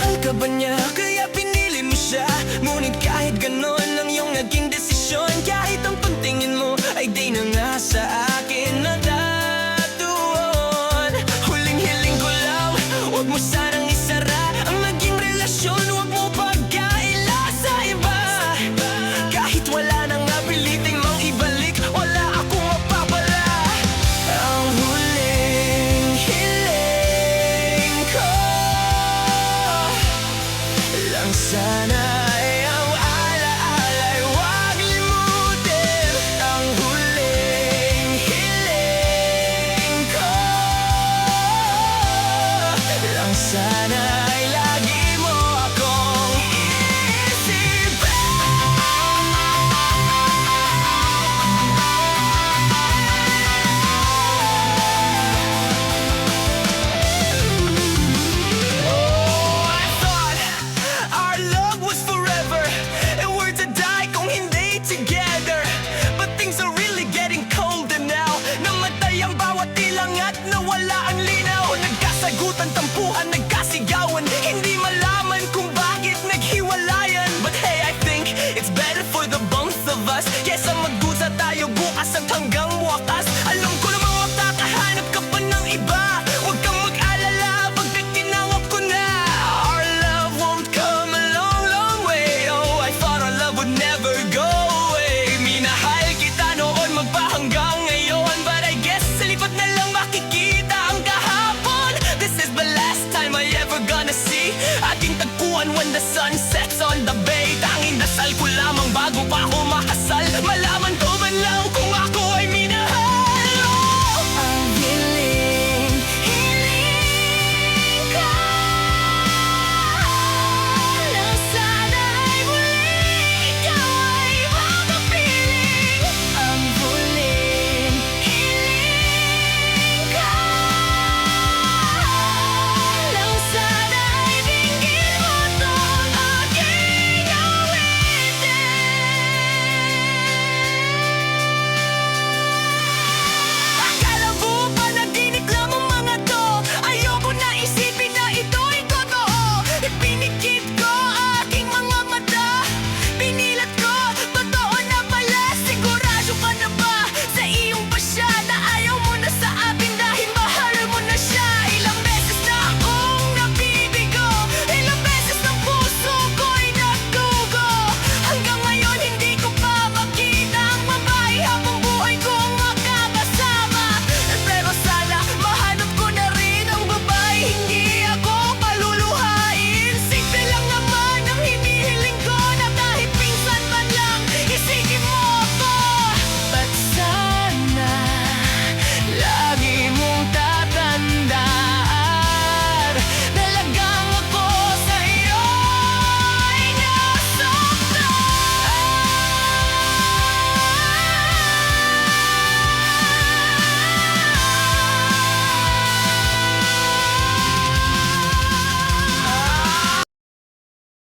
Mahal ka ba niya, kaya pinili mo siya? Ngunit kahit ganon lang yung naging desisyon, kahit ang pagtingin mo ay di na nga sa akin natatuon. Huling-hiling ko lang, huwag mo sanang isara ang naging relasyon, huwag mo pagkaila sa iba. Kahit wala nang napiliting mang ibalik, wala akong mapapala. Ang huling-hiling ko lang sana ay ang alaala'y huwag limutin. Ang huling-hiling ko lang sana ay lagi mo akong iisipin. Oh, I thought our love was forever, and we're to die kung hindi together. But things are really getting colder now. Namatay ang bawat ilang at nawala ang linaw. Nagkasagutan, tampuhan, nagkasigawan, hindi malaman kung bakit naghiwalayan. But hey, I think it's better for the both of us. Kesa magdusa tayo bukas at hanggang wakas. Alam ko namang makakahanap ka pa ng iba. Huwag kang mag-alala pagkat tinawag ko na. Our love won't come a long, long way. Oh, I thought our love would never go away. Minahal kita noon magpahanggang ngayon, but I guess sa lipat na lang makikita ang kahapon. This is the last time I ever gonna see ating tagpuan when the sun sets on the bay. Tanging dasal ko lamang bago pa ako makasal, malaman ko man lang